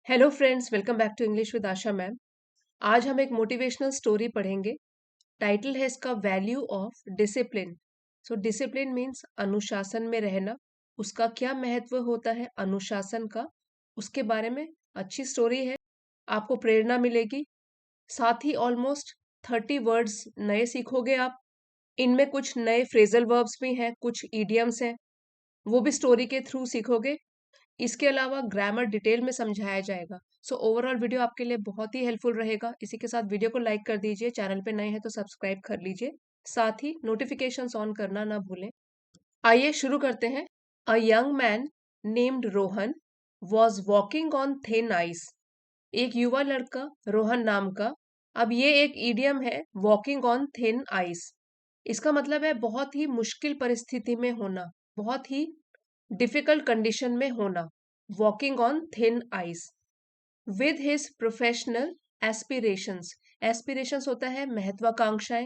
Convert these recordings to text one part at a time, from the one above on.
Hello friends, welcome back to English with Asha ma'am. आज हम एक मोटिवेशनल स्टोरी पढ़ेंगे। टाइटल है इसका value of discipline. So discipline means अनुशासन में रहना। उसका क्या महत्व होता है अनुशासन का, उसके बारे में अच्छी स्टोरी है। आपको प्रेरणा मिलेगी। साथ ही ऑलमोस्ट 30 वर्ड्स नए सीखोगे आप। इनमें कुछ नए फ्रेजल वर्ब्स भी हैं, कुछ ईडियम्स हैं, वो भी स्टोरी के थ्रू सीखोगे। इसके अलावा ग्रामर डिटेल में समझाया जाएगा। सो ओवरऑल वीडियो आपके लिए बहुत ही हेल्पफुल रहेगा। इसी के साथ वीडियो को लाइक कर दीजिए, चैनल पे नए हैं तो सब्सक्राइब कर लीजिए, साथ ही नोटिफिकेशंस ऑन करना ना भूलें। आइए शुरू करते हैं। A young man named Rohan was walking on thin ice. एक युवा लड़का रोहन नाम का। अब ये एक ईडियम है, वॉकिंग ऑन थिन आइस। इसका मतलब है बहुत ही मुश्किल परिस्थिति में होना, बहुत ही डिफिकल्ट कंडीशन में होना। Walking on thin ice with his professional aspirations. Aspirations होता है महत्वाकांक्षाएं,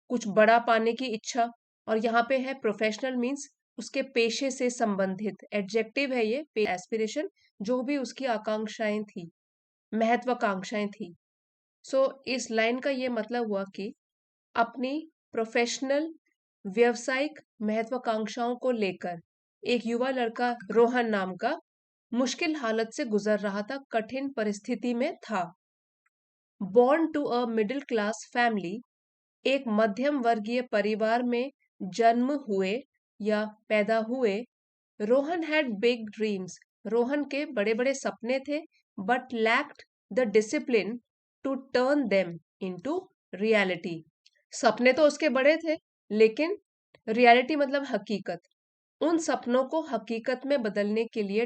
कुछ बड़ा पाने की इच्छा। और यहाँ पे है प्रोफेशनल मीन्स उसके पेशे से संबंधित एडजेक्टिव है ये एस्पिरेशन, जो भी उसकी आकांक्षाएं थी, महत्वाकांक्षाएं थी। सो इस लाइन का ये मतलब हुआ कि अपनी प्रोफेशनल व्यवसायिक महत्वाकांक्षाओं को लेकर एक युवा लड़का रोहन नाम का मुश्किल हालत से गुजर रहा था, कठिन परिस्थिति में था। Born to a middle class family, एक मध्यम वर्गीय परिवार में जन्म हुए या पैदा हुए, Rohan had big dreams. Rohan के बड़े बड़े सपने थे, but lacked the discipline to turn them into reality. सपने तो उसके बड़े थे, लेकिन रियलिटी मतलब हकीकत, उन सपनों को हकीकत में बदलने के लिए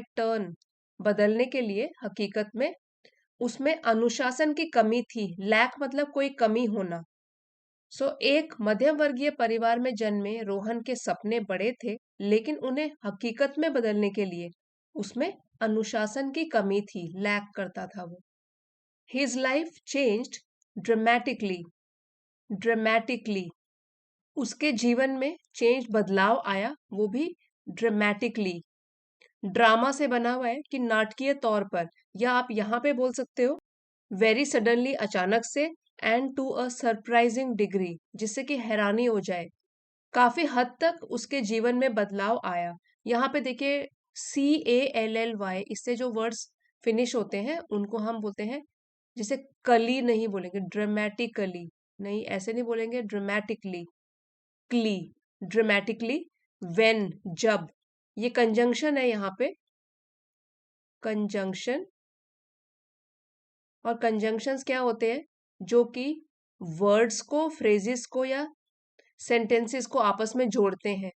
बदलने के लिए हकीकत में उसमें अनुशासन की कमी थी। लैक मतलब कोई कमी होना। सो एक मध्यम वर्गीय परिवार में जन्मे रोहन के सपने बड़े थे, लेकिन उन्हें हकीकत में बदलने के लिए उसमें अनुशासन की कमी थी, लैक करता था वो। His life changed dramatically. Dramatically उसके जीवन में चेंज बदलाव आया, वो भी ड्रामेटिकली। ड्रामा से बना हुआ है कि नाटकीय तौर पर, या आप यहाँ पे बोल सकते हो वेरी सडनली, अचानक से, and to a surprising degree, जिससे कि हैरानी हो जाए। काफी हद तक उसके जीवन में बदलाव आया। यहाँ पे देखिए CALLY, इससे जो वर्ड्स फिनिश होते हैं उनको हम बोलते हैं, जिसे कली नहीं बोलेंगे, ड्रामेटिकली नहीं, ऐसे नहीं बोलेंगे, ड्रामेटिकली, क्ली, ड्रामेटिकली, वेन, जब। ये कंजंक्शन है यहाँ पे, कंजंक्शन। और कंजंक्शंस क्या होते हैं, जो कि वर्ड्स को, फ्रेजेस को या सेंटेंसेस को आपस में जोड़ते हैं।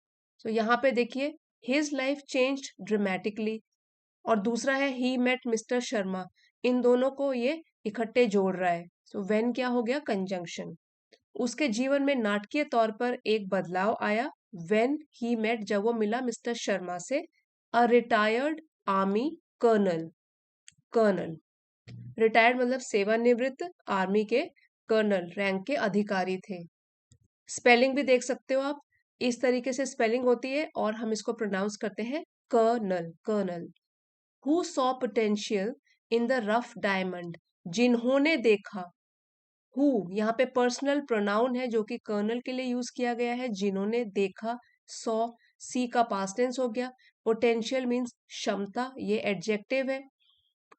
तो यहाँ पे देखिए हिज लाइफ चेंज्ड ड्रामेटिकली, और दूसरा है ही मेट मिस्टर शर्मा। इन दोनों को ये इकट्ठे जोड़ रहा है। तो व्हेन क्या हो गया, कंजंक्शन। उसके जीवन में नाटकीय तौर पर एक बदलाव आया। व्हेन ही मेट, जब वो मिला मिस्टर शर्मा से, a retired army colonel. Colonel, retired मतलब सेवानिवृत्त, आर्मी के कर्नल रैंक के अधिकारी थे। स्पेलिंग भी देख सकते हो आप, इस तरीके से स्पेलिंग होती है और हम इसको प्रोनाउंस करते हैं colonel, colonel. Who saw potential in the rough diamond, जिन्होंने देखा। हु यहाँ पे पर्सनल प्रोनाउन है जो कि कर्नल के लिए यूज किया गया है, जिन्होंने देखा। सॉ, सी का पास्ट टेंस हो गया। पोटेंशियल मीन्स क्षमता, ये एडजेक्टिव है।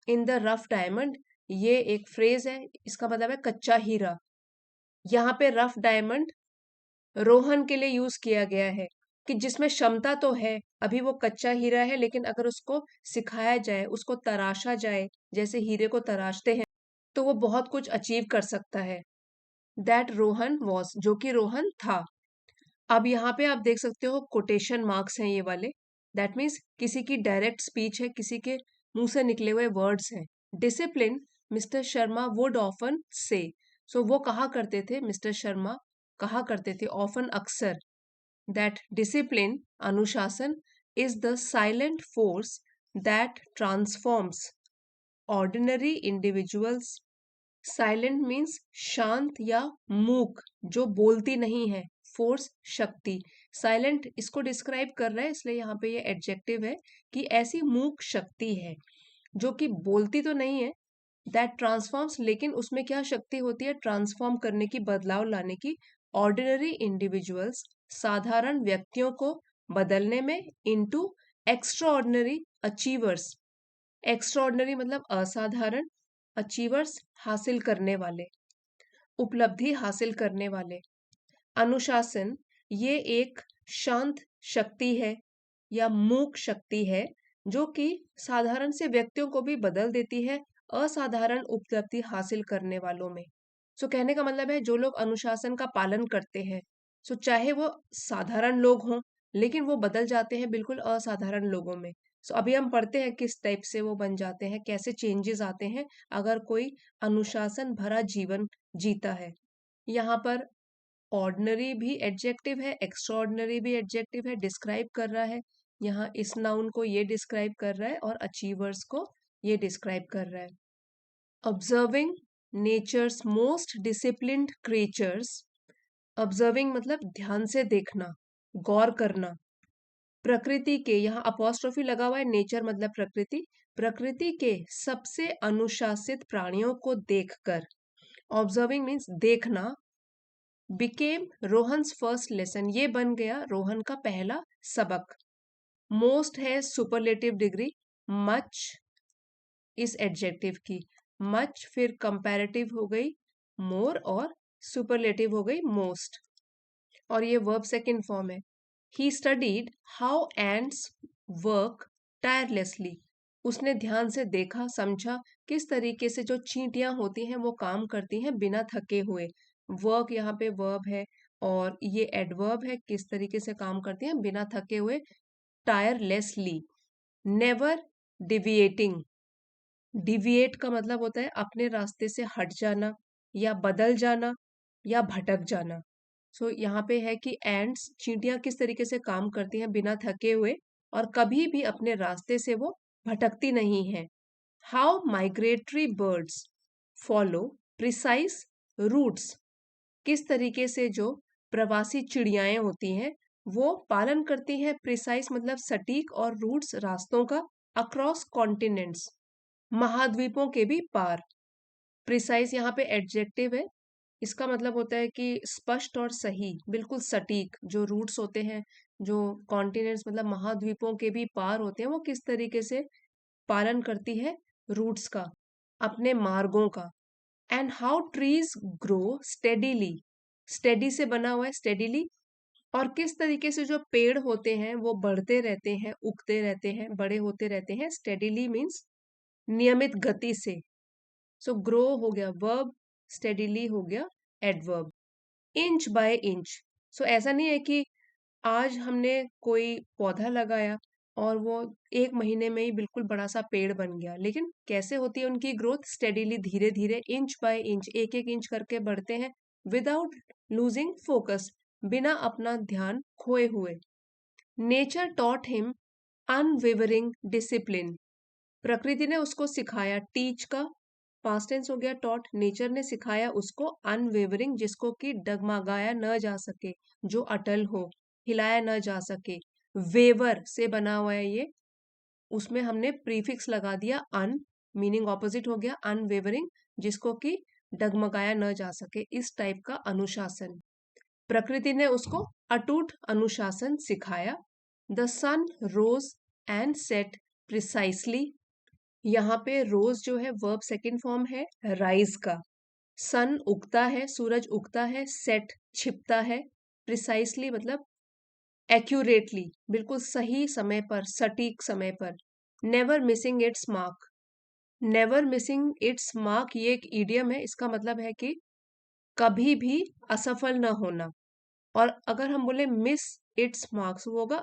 इन द रफ डायमंड, ये एक फ्रेज है, इसका मतलब है कच्चा हीरा। यहाँ पे रफ डायमंड रोहन के लिए यूज किया गया है कि जिसमें क्षमता तो है, अभी वो कच्चा हीरा है, लेकिन अगर उसको सिखाया जाए, उसको तराशा जाए, जैसे हीरे को तराशते हैं, तो वो बहुत कुछ अचीव कर सकता है। दैट रोहन वॉज, जो कि रोहन था। अब यहाँ पे आप देख सकते हो कोटेशन मार्क्स हैं ये वाले। दैट मीन्स किसी की डायरेक्ट स्पीच है, किसी के मुंह से निकले हुए वर्ड्स हैं। Discipline mister Sharma would often से। सो वो कहा करते थे, मिस्टर शर्मा कहा करते थे ऑफन, अक्सर, दैट डिसिप्लिन, अनुशासन, is the silent force that transforms ordinary individuals. Silent means शांत या मूक, जो बोलती नहीं है। फोर्स, शक्ति। साइलेंट इसको डिस्क्राइब कर रहा है, इसलिए यहाँ पे ये एडजेक्टिव है कि ऐसी मूक शक्ति है जो कि बोलती तो नहीं है, दैट ट्रांसफॉर्म्स, लेकिन उसमें क्या शक्ति होती है ट्रांसफॉर्म करने की, बदलाव लाने की, ऑर्डिनरी इंडिविजुअल्स, साधारण व्यक्तियों को बदलने में, इनटू एक्स्ट्राऑर्डिनरी अचीवर्स। एक्स्ट्राऑर्डिनरी मतलब असाधारण, अचीवर्स हासिल करने वाले, उपलब्धि हासिल करने वाले। अनुशासन ये एक शांत शक्ति है या मूक शक्ति है जो कि साधारण से व्यक्तियों को भी बदल देती है असाधारण उपलब्धि हासिल करने वालों में। सो कहने का मतलब है जो लोग अनुशासन का पालन करते हैं, सो चाहे वो साधारण लोग हों लेकिन वो बदल जाते हैं बिल्कुल असाधारण लोगों में। सो अभी हम पढ़ते हैं किस टाइप से वो बन जाते हैं, कैसे चेंजेस आते हैं अगर कोई अनुशासन भरा जीवन जीता है। यहाँ पर ऑर्डिनरी भी एडजेक्टिव है, एक्स्ट्राऑर्डिनरी भी एडजेक्टिव है, डिस्क्राइब कर रहा है। यहाँ इस नाउन को ये डिस्क्राइब कर रहा है और अचीवर्स को ये डिस्क्राइब कर रहा है। Observing nature's most disciplined creatures. Observing मतलब ध्यान से देखना, गौर करना। प्रकृति के, यहाँ अपोस्ट्रोफी लगा हुआ है, नेचर मतलब प्रकृति, प्रकृति के सबसे अनुशासित प्राणियों को देखकर, ऑब्जर्विंग मीन्स देखना, बिकेम रोहन्स फर्स्ट लेसन, ये बन गया रोहन का पहला सबक। मोस्ट है सुपरलेटिव डिग्री, मच इस एडजेक्टिव की, मच फिर कंपैरेटिव हो गई मोर और सुपरलेटिव हो गई मोस्ट, और ये वर्ब सेकंड फॉर्म है। He studied how ends work tirelessly, उसने ध्यान से देखा समझा किस तरीके से जो चींटियां होती हैं वो काम करती हैं बिना थके हुए। वर्क यहाँ पे वर्ब है और ये एडवर्ब है, किस तरीके से काम करती हैं बिना थके हुए, टायरलेसली। नेवर डिविएटिंग, डिविएट का मतलब होता है अपने रास्ते से हट जाना या बदल जाना या भटक जाना। सो यहाँ पे है कि एंड्स, चींटियां किस तरीके से काम करती हैं बिना थके हुए और कभी भी अपने रास्ते से वो भटकती नहीं है। How migratory birds follow precise routes, किस तरीके से जो प्रवासी चिड़ियाएं होती हैं वो पालन करती हैं प्रिसाइज मतलब सटीक और रूट्स रास्तों का, अक्रॉस कॉन्टिनेंट्स, महाद्वीपों के भी पार। प्रिसाइज यहाँ पे एडजेक्टिव है, इसका मतलब होता है कि स्पष्ट और सही, बिल्कुल सटीक। जो रूट्स होते हैं, जो कॉन्टिनेंट्स मतलब महाद्वीपों के भी पार होते हैं, वो किस तरीके से पालन करती है रूट्स का, अपने मार्गों का। And how trees grow steadily, steady से बना हुआ है स्टेडीली, और किस तरीके से जो पेड़ होते हैं वो बढ़ते रहते हैं, उगते रहते हैं, बड़े होते रहते हैं। स्टेडीली मीन्स नियमित गति से। सो ग्रो हो गया वर्ब, स्टेडीली हो गया एडवर्ब। इंच बाय इंच, सो ऐसा नहीं है कि आज हमने कोई पौधा लगाया और वो एक महीने में ही बिल्कुल बड़ा सा पेड़ बन गया, लेकिन कैसे होती है उनकी ग्रोथ, स्टेडीली, धीरे धीरे, इंच बाय इंच, एक एक इंच करके बढ़ते हैं, विदाउट लूजिंग फोकस, बिना अपना ध्यान खोए हुए। Nature taught him unwavering discipline, प्रकृति ने उसको सिखाया, टीच का पास्ट टेंस हो गया टॉट, नेचर ने सिखाया उसको अनवेवरिंग जिसको कि डगमगाया न जा सके, जो अटल हो, हिलाया न जा सके। वेवर से बना हुआ है ये, उसमें हमने प्रीफिक्स लगा दिया अन, मीनिंग ऑपोजिट हो गया अनवेवरिंग, जिसको कि डगमगाया न जा सके, इस टाइप का अनुशासन। प्रकृति ने उसको अटूट अनुशासन सिखाया। The sun rose and set precisely, यहाँ पे रोज जो है वर्ब सेकंड फॉर्म है राइज का, सन उगता है, सूरज उगता है, सेट छिपता है, प्रिसाइसली मतलब एक्यूरेटली, बिल्कुल सही समय पर, सटीक समय पर। Never missing it's mark, never missing it's mark ये एक ईडियम है, इसका मतलब है कि कभी भी असफल न होना। और अगर हम बोले मिस इट्स मार्क्स, वो होगा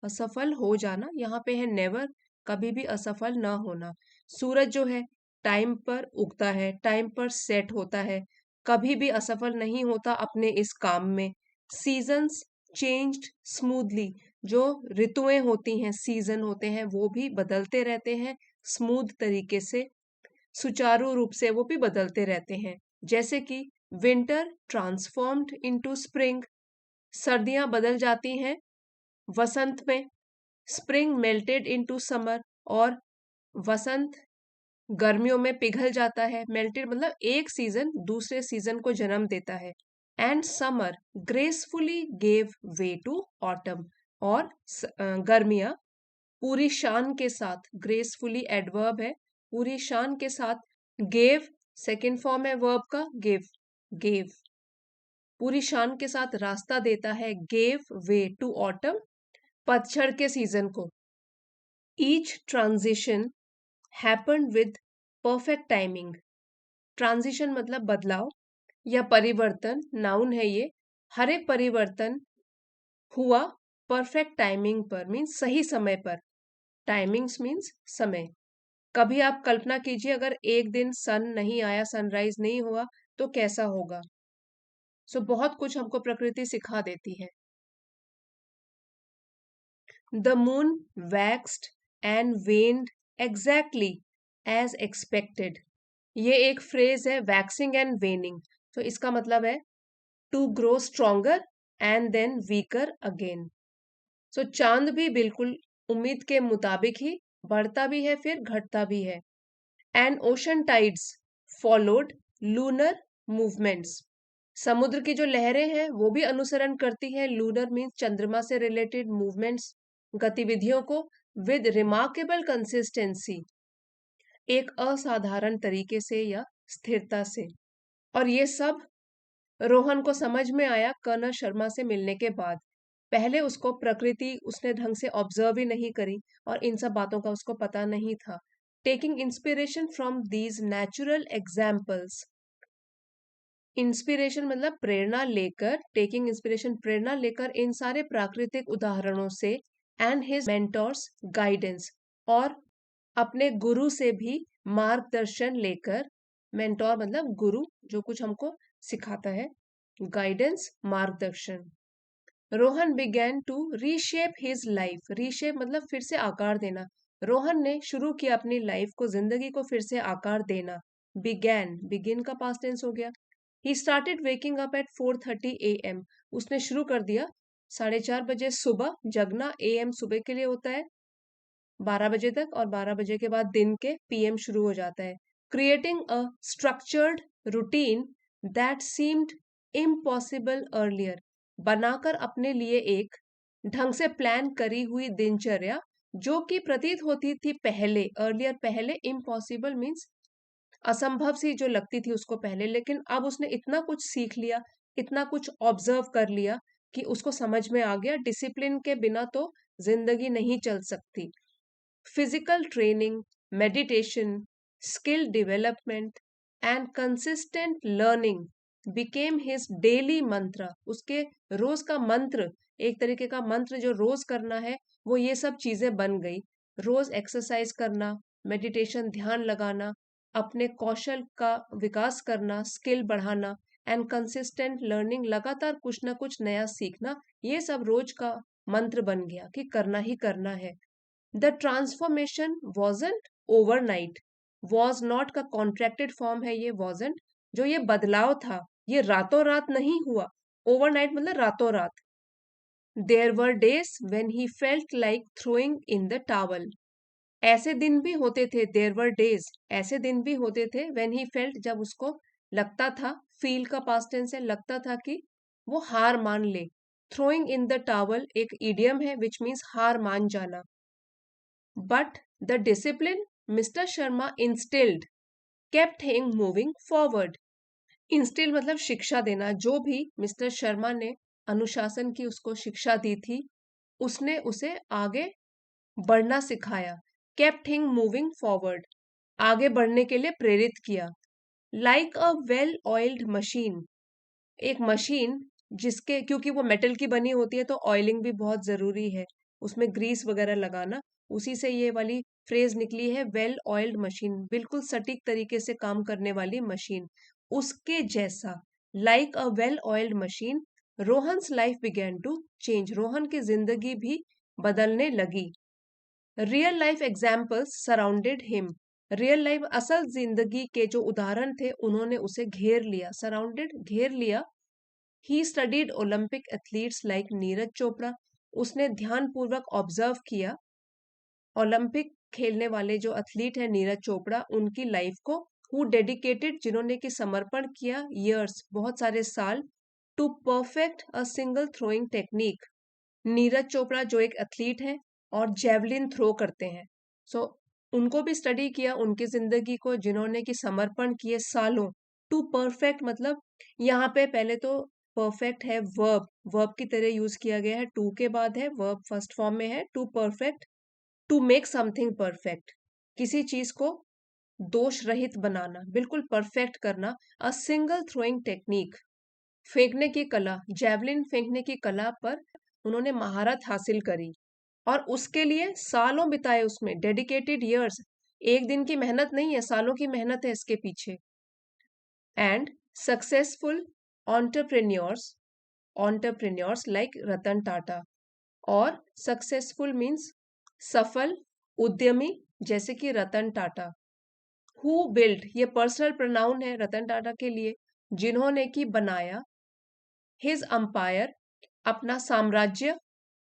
असफल हो जाना, यहाँ पे है नेवर, कभी भी असफल ना होना। सूरज जो है टाइम पर उगता है, टाइम पर सेट होता है, कभी भी असफल नहीं होता अपने इस काम में। सीजन्स चेंज्ड स्मूथली, जो ऋतुएं होती हैं, सीजन होते हैं, वो भी बदलते रहते हैं स्मूथ तरीके से, सुचारू रूप से वो भी बदलते रहते हैं। जैसे कि विंटर ट्रांसफॉर्म्ड इनटू स्प्रिंग, सर्दियां बदल जाती हैं वसंत में, स्प्रिंग मेल्टेड इनटू समर, और वसंत गर्मियों में पिघल जाता है, मेल्टेड मतलब एक सीजन दूसरे सीजन को जन्म देता है। And summer gracefully gave way to autumn, और गर्मियां पूरी शान के साथ, ग्रेसफुली एडवर्ब है, पूरी शान के साथ, गेव सेकेंड फॉर्म है वर्ब का, गेव पूरी शान के साथ रास्ता देता है, गेव वे टू ऑटम पतझड़ के सीजन को। Each transition happened with perfect timing. Transition मतलब बदलाव या परिवर्तन, नाउन है ये। हर एक परिवर्तन हुआ परफेक्ट टाइमिंग पर, मीन्स सही समय पर। टाइमिंग्स मीन्स समय। कभी आप कल्पना कीजिए अगर एक दिन सन नहीं आया, सनराइज नहीं हुआ, तो कैसा होगा। सो बहुत कुछ हमको प्रकृति सिखा देती है। The moon waxed and waned exactly as expected. ये एक फ्रेज है, वैक्सिंग एंड वेनिंग। तो इसका मतलब है to grow stronger and then weaker again. So चांद भी बिल्कुल उम्मीद के मुताबिक ही बढ़ता भी है फिर घटता भी है। And ocean tides followed lunar movements. समुद्र की जो लहरें हैं वो भी अनुसरण करती हैं लूनर मीन्स चंद्रमा से रिलेटेड मूवमेंट्स, गतिविधियों को, विद रिमार्केबल कंसिस्टेंसी, एक असाधारण तरीके से या स्थिरता से। और ये सब रोहन को समझ में आया कर्नल शर्मा से मिलने के बाद। पहले उसको प्रकृति उसने ढंग से ऑब्जर्व ही नहीं करी और इन सब बातों का उसको पता नहीं था। Taking inspiration from these natural examples, inspiration मतलब प्रेरणा लेकर, टेकिंग इंस्पिरेशन प्रेरणा लेकर इन सारे प्राकृतिक उदाहरणों से, एंड हिज मेंटोर्स गाइडेंस, और अपने गुरु से भी मार्गदर्शन लेकर। मेंटोर मतलब गुरु जो कुछ हमको सिखाता है, गाइडेंस मार्गदर्शन। Rohan began to reshape his life, reshape मतलब फिर से आकार देना। रोहन ने शुरू किया अपनी लाइफ को, जिंदगी को फिर से आकार देना। बिगैन, बिगिन का पास्ट टेंस हो गया। He started waking up at 4:30 AM। उसने शुरू कर दिया 4:30 बजे सुबह जगना। AM सुबह के लिए होता है 12 बजे तक, और 12 बजे के बाद दिन के PM शुरू हो जाता है। Creating a structured routine that seemed impossible earlier, बनाकर अपने लिए एक ढंग से प्लान करी हुई दिनचर्या जो कि प्रतीत होती थी पहले, अर्लियर पहले, इम्पॉसिबल मीन्स असंभव सी जो लगती थी उसको पहले, लेकिन अब उसने इतना कुछ सीख लिया, इतना कुछ ऑब्जर्व कर लिया कि उसको समझ में आ गया डिसिप्लिन के बिना तो जिंदगी नहीं चल सकती। Physical training, meditation, skill development and consistent learning became his daily मंत्र। उसके रोज का मंत्र, एक तरीके का मंत्र जो रोज करना है, वो ये सब चीजें बन गई। रोज एक्सरसाइज करना, मेडिटेशन ध्यान लगाना, अपने कौशल का विकास करना, स्किल बढ़ाना, एंड कंसिस्टेंट लर्निंग लगातार कुछ ना कुछ नया सीखना, ये सब रोज का मंत्र बन गया कि करना ही करना है। The transformation wasn't overnight, was not का कॉन्ट्रैक्टेड फॉर्म है ये वॉजंट। जो ये बदलाव था ये रातों रात नहीं हुआ, ओवरनाइट मतलब रातों रात। There were days when he felt like throwing in the towel. ऐसे दिन भी होते थे, देयर वर डेज, ऐसे दिन भी होते थे, व्हेन ही फेल्ट जब उसको लगता था, फील का पास्ट टेंस है, लगता था कि वो हार मान ले। थ्रोइंग इन द टावल एक इडियम है विच मीन्स हार मान जाना। But the discipline mister Sharma instilled kept him moving forward. Instil मतलब शिक्षा देना, जो भी मिस्टर शर्मा ने अनुशासन की उसको शिक्षा दी थी, उसने उसे आगे बढ़ना सिखाया। केप्ट हिम मूविंग फॉरवर्ड, आगे बढ़ने के लिए प्रेरित किया। Like a well oiled machine, एक मशीन जिसके, क्योंकि वो मेटल की बनी होती है तो ऑयलिंग भी बहुत जरूरी है, उसमें ग्रीस वगैरह लगाना, उसी से ये वाली फ्रेज निकली है, वेल ऑयल्ड मशीन, बिल्कुल सटीक तरीके से काम करने वाली मशीन। उसके जैसा, like a well oiled machine, Rohan's life began to change, Rohan की जिंदगी भी बदलने लगी। Real life examples surrounded him, real life असल जिंदगी के जो उदाहरण थे उन्होंने उसे घेर लिया, सराउंडेड घेर लिया। He studied Olympic athletes like Neeraj Chopra, उसने ध्यान पूर्वक ऑब्जर्व किया ओलंपिक खेलने वाले जो एथलीट है नीरज चोपड़ा, उनकी लाइफ को, हु डेडिकेटेड, जिन्होंने कि समर्पण किया ईयर्स, बहुत सारे साल, to perfect a single throwing technique. Neeraj Chopra जो एक एथलीट है और जेवलिन थ्रो करते हैं, सो उनको भी स्टडी किया, उनकी जिंदगी को, जिन्होंने कि समर्पण किए सालों। टू परफेक्ट मतलब यहाँ पे पहले तो परफेक्ट है वर्ब, वर्ब की तरह यूज किया गया है, टू के बाद है वर्ब, फर्स्ट फॉर्म में है, to perfect, to make something perfect, किसी चीज को दोष रहित बनाना, बिल्कुल परफेक्ट करना। अ सिंगल थ्रोइंग टेक्निक, फेंकने की कला, जेवलिन फेंकने की कला पर उन्होंने महारत हासिल करी और उसके लिए सालों बिताए उसमें, डेडिकेटेड ईयर्स, एक दिन की मेहनत नहीं है, सालों की मेहनत है इसके पीछे। And successful entrepreneurs, entrepreneurs like Ratan Tata, और सक्सेसफुल मीन्स सफल उद्यमी जैसे कि रतन टाटा। हु बिल्ड, ये पर्सनल प्रोनाउन है रतन टाटा के लिए, जिन्होंने कि बनाया हिज अंपायर, अपना साम्राज्य,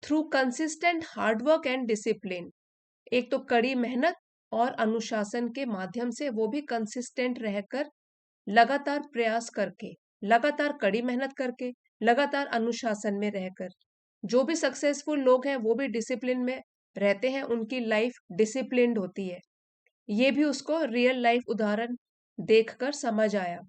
through consistent hard work and discipline, एक तो कड़ी मेहनत और अनुशासन के माध्यम से, वो भी कंसिस्टेंट रहकर, लगातार प्रयास करके, लगातार कड़ी मेहनत करके, लगातार अनुशासन में रहकर। जो भी सक्सेसफुल लोग हैं वो भी डिसिप्लिन में रहते हैं, उनकी लाइफ डिसिप्लिन्ड होती है। ये भी उसको रियल लाइफ उदाहरण देखकर समझ आया।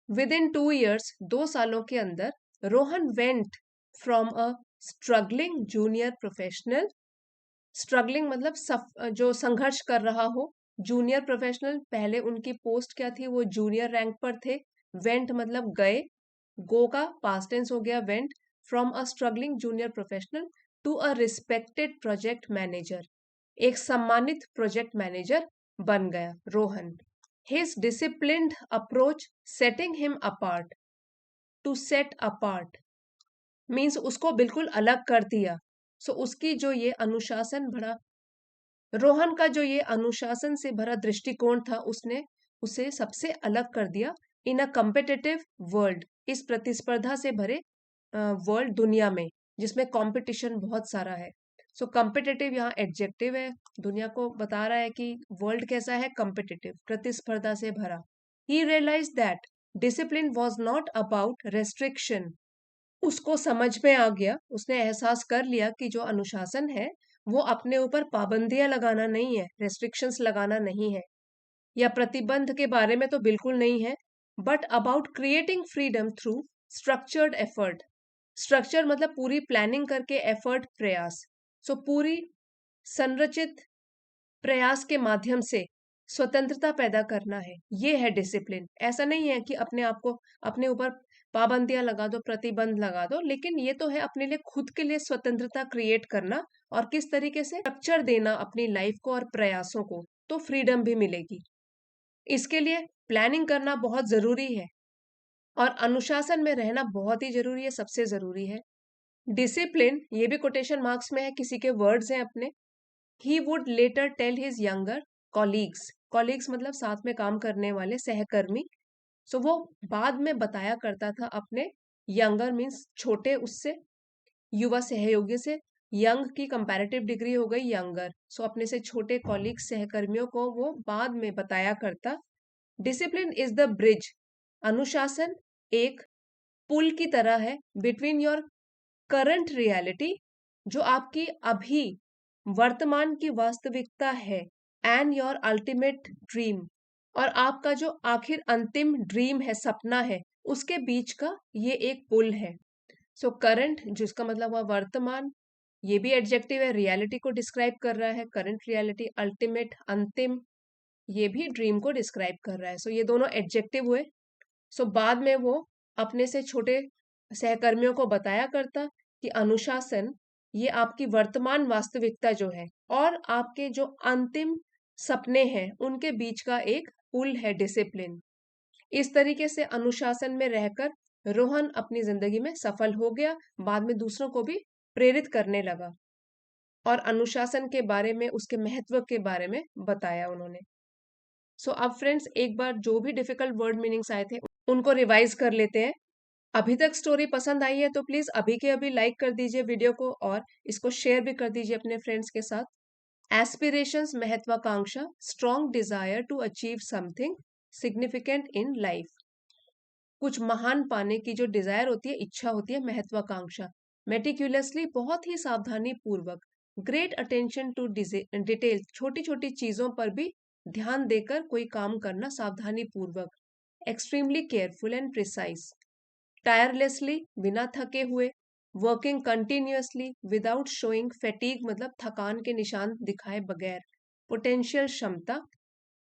विद इन 2 years, 2 सालों के अंदर, Rohan went from a struggling junior professional, struggling मतलब जो संघर्ष कर रहा हो, जूनियर प्रोफेशनल, पहले उनकी पोस्ट क्या थी, वो जूनियर रैंक पर थे। वेंट मतलब गए, गो का पास्ट टेंस हो गया went, from a struggling junior professional to a respected project manager, एक सम्मानित प्रोजेक्ट मैनेजर बन गया Rohan. His disciplined approach setting him apart, to set apart means उसको बिल्कुल अलग कर दिया। सो उसकी जो ये अनुशासन भरा, रोहन का जो ये अनुशासन से भरा दृष्टिकोण था, उसने उसे सबसे अलग कर दिया इन अ कम्पिटिटिव वर्ल्ड, इस प्रतिस्पर्धा से भरे वर्ल्ड, दुनिया में जिसमें कंपटीशन बहुत सारा है। सो कम्पिटिटिव यहाँ एडजेक्टिव है, दुनिया को बता रहा है कि वर्ल्ड कैसा है, कम्पिटिटिव, प्रतिस्पर्धा से भरा। He realise that discipline was not about restriction, उसको समझ में आ गया, उसने एहसास कर लिया कि जो अनुशासन है वो अपने ऊपर पाबंदियां लगाना नहीं है, रेस्ट्रिक्शंस लगाना नहीं है, या प्रतिबंध के बारे में तो बिल्कुल नहीं है, but about creating freedom through structured effort. Structure मतलब पूरी प्लानिंग करके, एफर्ट प्रयास, सो पूरी संरचित प्रयास के माध्यम से स्वतंत्रता पैदा करना है, ये है डिसिप्लिन। ऐसा नहीं है कि अपने आप को, अपने ऊपर पाबंदियां लगा दो, प्रतिबंध लगा दो, लेकिन ये तो है अपने लिए, खुद के लिए स्वतंत्रता क्रिएट करना, और किस तरीके से स्ट्रक्चर देना अपनी लाइफ को और प्रयासों को, तो फ्रीडम भी मिलेगी। इसके लिए प्लानिंग करना बहुत जरूरी है और अनुशासन में रहना बहुत ही जरूरी है, सबसे जरूरी है। डिसिप्लिन, ये भी कोटेशन मार्क्स में है, किसी के वर्ड्स हैं अपने। He would later tell his younger colleagues, colleagues मतलब साथ में काम करने वाले, सहकर्मी। सो वो बाद में बताया करता था अपने यंगर मीन्स छोटे उससे, युवा सहयोगी से, यंग की कंपैरेटिव डिग्री हो गई यंगर, सो अपने से छोटे कॉलीग, सहकर्मियों को वो बाद में बताया करता। डिसिप्लिन इज द ब्रिज, अनुशासन एक पुल की तरह है, बिटवीन योर करंट रियलिटी, जो आपकी अभी वर्तमान की वास्तविकता है, एंड योर अल्टीमेट ड्रीम, और आपका जो आखिर अंतिम ड्रीम है, सपना है, उसके बीच का ये एक पुल है। सो करंट, जिसका मतलब हुआ वर्तमान, ये भी एडजेक्टिव है, रियलिटी को डिस्क्राइब कर रहा है, करंट रियलिटी, अल्टीमेट अंतिम, ये भी ड्रीम को डिस्क्राइब कर रहा है। सो ये दोनों एडजेक्टिव हुए। सो बाद में वो अपने से छोटे सहकर्मियों को बताया करता कि अनुशासन ये आपकी वर्तमान वास्तविकता जो है और आपके जो अंतिम सपने हैं, उनके बीच का एक पुल है डिसिप्लिन। इस तरीके से अनुशासन में रहकर रोहन अपनी जिंदगी में सफल हो गया, बाद में दूसरों को भी प्रेरित करने लगा और अनुशासन के बारे में, उसके महत्व के बारे में बताया उन्होंने। सो अब फ्रेंड्स, एक बार जो भी डिफिकल्ट वर्ड मीनिंग्स आए थे उनको रिवाइज कर लेते हैं। अभी तक स्टोरी पसंद आई है तो प्लीज अभी के अभी लाइक कर दीजिए वीडियो को, और इसको शेयर भी कर दीजिए अपने फ्रेंड्स के साथ। एस्पिरेशंस महत्वाकांक्षा, strong desire to achieve something significant in life. कुछ महान पाने की जो डिजायर होती है, इच्छा होती है, महत्वाकांक्षा। मेटिकुलसली, बहुत ही सावधानी पूर्वक। ग्रेट अटेंशन टू डिटेल, छोटी छोटी चीजों पर भी ध्यान देकर कोई काम करना सावधानी पूर्वक। Extremely careful and precise. Tirelessly, बिना थके हुए। Working continuously without showing fatigue, मतलब थकान के निशान दिखाए बगैर। पोटेंशियल, क्षमता।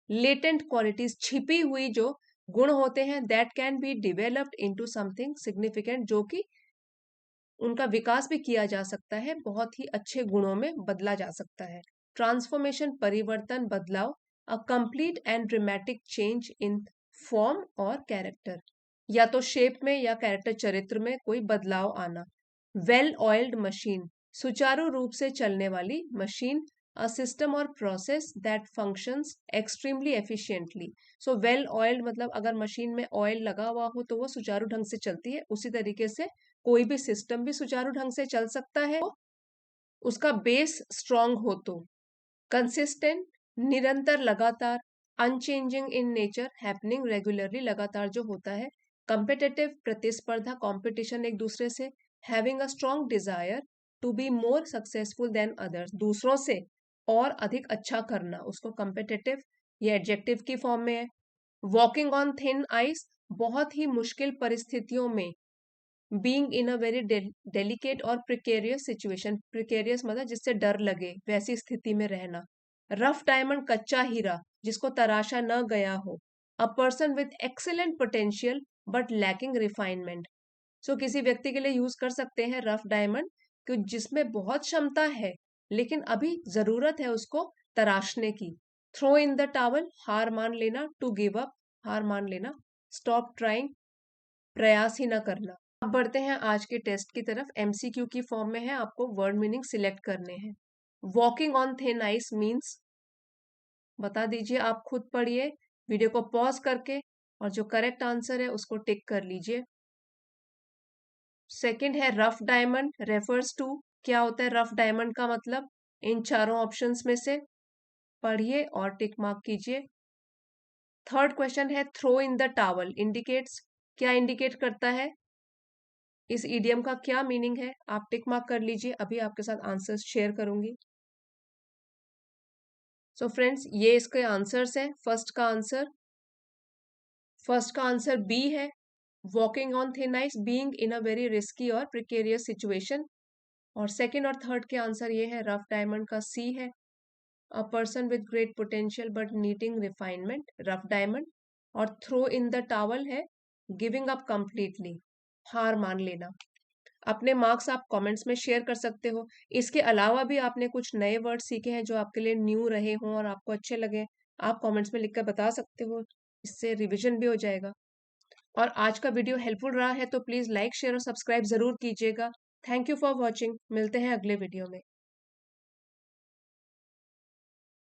लेटेंट क्वालिटीज, छिपी हुई जो गुण होते हैं, that can be developed into something significant, जो कि उनका विकास भी किया जा सकता है, बहुत ही अच्छे गुणों में बदला जा सकता है। ट्रांसफॉर्मेशन, परिवर्तन, बदलाव। A complete and dramatic change in form और कैरेक्टर, या तो शेप में या कैरेक्टर, चरित्र में कोई बदलाव आना। वेल ऑयल्ड मशीन, सुचारू रूप से चलने वाली मशीन। अ सिस्टम और process that functions extremely efficiently. So well oiled मतलब अगर मशीन में ऑयल लगा हुआ हो तो वो सुचारू ढंग से चलती है, उसी तरीके से कोई भी सिस्टम भी सुचारू ढंग से चल सकता है, उसका बेस स्ट्रांग हो तो। कंसिस्टेंट, निरंतर, लगातार। Unchanging in nature, happening regularly, लगातार जो होता है। कंपेटेटिव, प्रतिस्पर्धा, कंपटीशन एक दूसरे से। Having a strong desire to be more successful than others, दूसरों से और अधिक अच्छा करना, उसको कंपेटेटिव, ये एडजेक्टिव की फॉर्म में है। वॉकिंग ऑन थिन आइस, बहुत ही मुश्किल परिस्थितियों में। Being in a very delicate और प्रिकेरियस सिचुएशन, प्रिकेरियस मतलब जिससे डर लगे, वैसी स्थिति में रहना। रफ डायमंड, कच्चा हीरा, जिसको तराशा न गया हो। A person with excellent potential but lacking refinement. So किसी व्यक्ति के लिए यूज कर सकते हैं रफ डायमंड, कि जिसमें बहुत क्षमता है लेकिन अभी जरूरत है उसको तराशने की। थ्रो इन द टावल, हार मान लेना। टू गिव अप, हार मान लेना। स्टॉप ट्राइंग, प्रयास ही न करना। अब बढ़ते हैं आज के टेस्ट की तरफ। एमसीक्यू की फॉर्म में है, आपको वर्ड मीनिंग सिलेक्ट करने हैं। Walking on thin ice means, बता दीजिए, आप खुद पढ़िए वीडियो को पॉज करके, और जो करेक्ट आंसर है उसको टिक कर लीजिए। सेकंड है रफ डायमंड, रेफर्स टू, क्या होता है रफ डायमंड का मतलब, इन चारों ऑप्शंस में से पढ़िए और टिक मार्क कीजिए। थर्ड क्वेश्चन है throw in the towel, indicates, क्या इंडिकेट करता है, इस ईडियम का क्या मीनिंग है, आप टिक मार्क कर लीजिए। अभी आपके साथ आंसर्स शेयर करूंगी। सो फ्रेंड्स, ये इसके आंसर्स हैं। फर्स्ट का आंसर बी है, walking on thin ice, being in a very risky और प्रिकेरियस सिचुएशन। और सेकंड और थर्ड के आंसर ये है, रफ डायमंड का सी है, a person with great potential but needing refinement, rough diamond. और थ्रो इन द टावल है, गिविंग अप कंप्लीटली, हार मान लेना। अपने मार्क्स आप कमेंट्स में शेयर कर सकते हो। इसके अलावा भी आपने कुछ नए वर्ड सीखे हैं जो आपके लिए न्यू रहे हों और आपको अच्छे लगे, आप कमेंट्स में लिखकर बता सकते हो, इससे रिवीजन भी हो जाएगा। और आज का वीडियो हेल्पफुल रहा है तो प्लीज लाइक, शेयर और सब्सक्राइब जरूर कीजिएगा। थैंक यू फॉर वॉचिंग, मिलते हैं अगले वीडियो में।